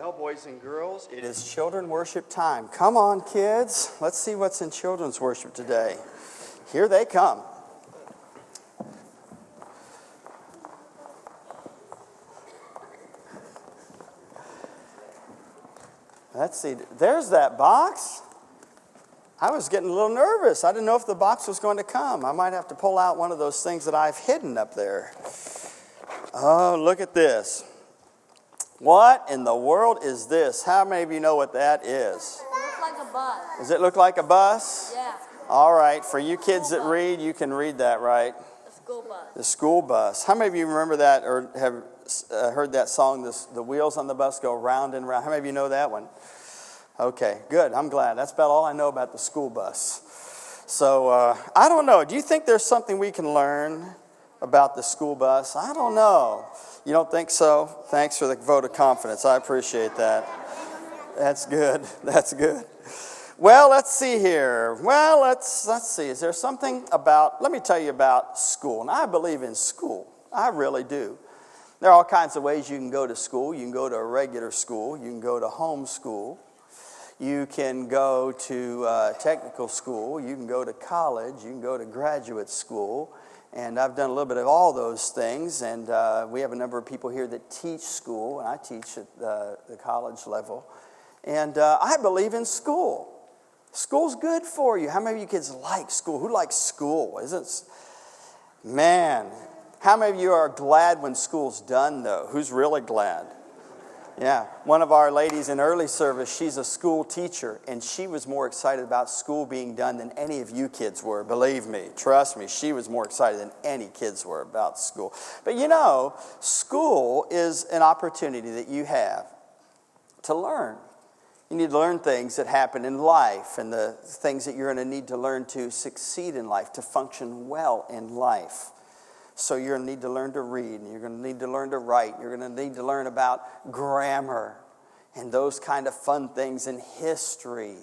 Well, boys and girls, it is children worship time. Come on, kids. Let's see what's in children's worship today. Here they come. Let's see. There's that box. I was getting a little nervous. I didn't know if the box was going to come. I might have to pull out one of those things that I've hidden up there. Oh, look at this. What in the world is this? How many of you know what that is? It looks like a bus. Does it look like a bus? Yeah. All right. For you kids that read, you can read that, right? The school bus. The school bus. How many of you remember that or have heard that song, the wheels on the bus go round and round? How many of you know that one? Okay, good. I'm glad. That's about all I know about the school bus. So, I don't know. Do you think there's something we can learn about the school bus? I don't know. You don't think so? Thanks for the vote of confidence. I appreciate that. That's good. That's good. Well, let's see here. Well, let's see. Is there something about, let me tell you about school. And I believe in school. I really do. There are all kinds of ways you can go to school. You can go to a regular school. You can go to home school. You can go to technical school. You can go to college. You can go to graduate school. And I've done a little bit of all those things. And we have a number of people here that teach school. And I teach at the college level. And I believe in school. School's good for you. How many of you kids like school? Who likes school? Man, how many of you are glad when school's done, though? Who's really glad? Yeah, one of our ladies in early service, she's a school teacher, and she was more excited about school being done than any of you kids were. Believe me, trust me, she was more excited than any kids were about school. But you know, school is an opportunity that you have to learn. You need to learn things that happen in life and the things that you're going to need to learn to succeed in life, to function well in life. So you're going to need to learn to read, and you're going to need to learn to write. You're going to need to learn about grammar and those kind of fun things in history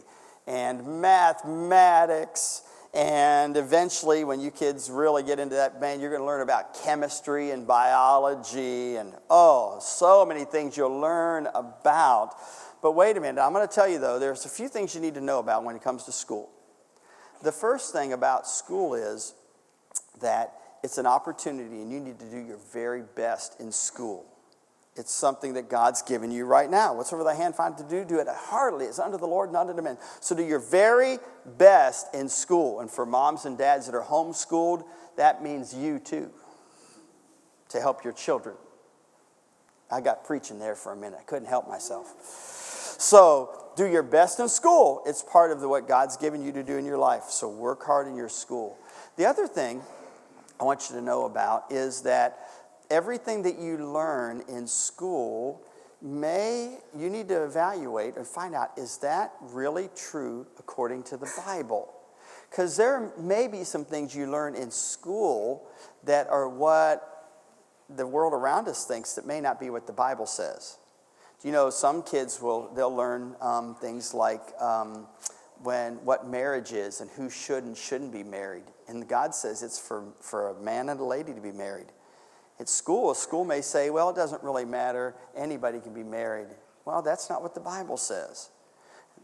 and mathematics. And eventually, when you kids really get into that band, you're going to learn about chemistry and biology and, so many things you'll learn about. But wait a minute, I'm going to tell you, though, there's a few things you need to know about when it comes to school. The first thing about school is that it's an opportunity, and you need to do your very best in school. It's something that God's given you right now. Whatsoever thy hand find to do, do it heartily. It's unto the Lord, not unto men. So do your very best in school. And for moms and dads that are homeschooled, that means you too, to help your children. I got preaching there for a minute. I couldn't help myself. So do your best in school. It's part of what God's given you to do in your life. So work hard in your school. The other thing I want you to know about is that everything that you learn in school you need to evaluate and find out, is that really true according to the Bible? Because there may be some things you learn in school that are what the world around us thinks that may not be what the Bible says. You know, some kids they'll learn things like what marriage is and who should and shouldn't be married. And God says it's for a man and a lady to be married. At school, a school may say, well, it doesn't really matter. Anybody can be married. Well, that's not what the Bible says.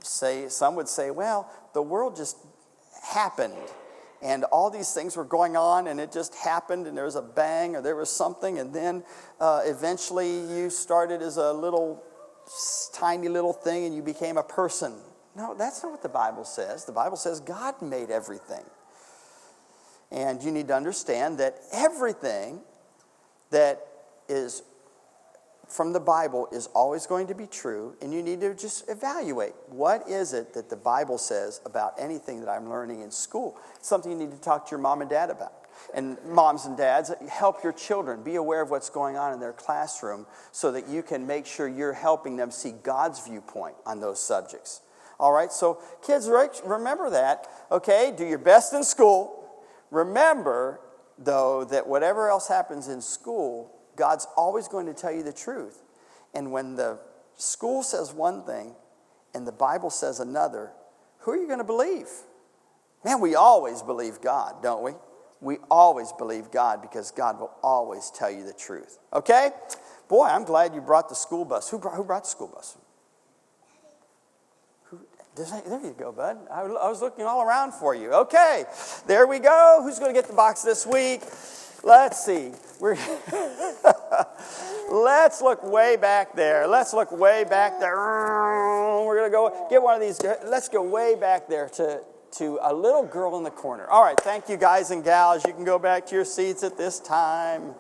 Some would say, well, the world just happened. And all these things were going on, and it just happened, and there was a bang, or there was something, and then eventually you started as a tiny little thing, and you became a person. No, that's not what the Bible says. The Bible says God made everything. And you need to understand that everything that is from the Bible is always going to be true, and you need to just evaluate, what is it that the Bible says about anything that I'm learning in school? It's something you need to talk to your mom and dad about. And moms and dads, help your children. Be aware of what's going on in their classroom so that you can make sure you're helping them see God's viewpoint on those subjects. All right, so kids, remember that, okay? Do your best in school. Remember, though, that whatever else happens in school, God's always going to tell you the truth. And when the school says one thing and the Bible says another, who are you going to believe? Man, we always believe God, don't we? We always believe God because God will always tell you the truth. Okay? Boy, I'm glad you brought the school bus. Who brought the school bus? There you go, bud. I was looking all around for you. Okay, there we go. Who's going to get the box this week? Let's see. Let's look way back there. Let's look way back there. We're going to go get one of these. Let's go way back there to a little girl in the corner. All right, thank you, guys and gals. You can go back to your seats at this time.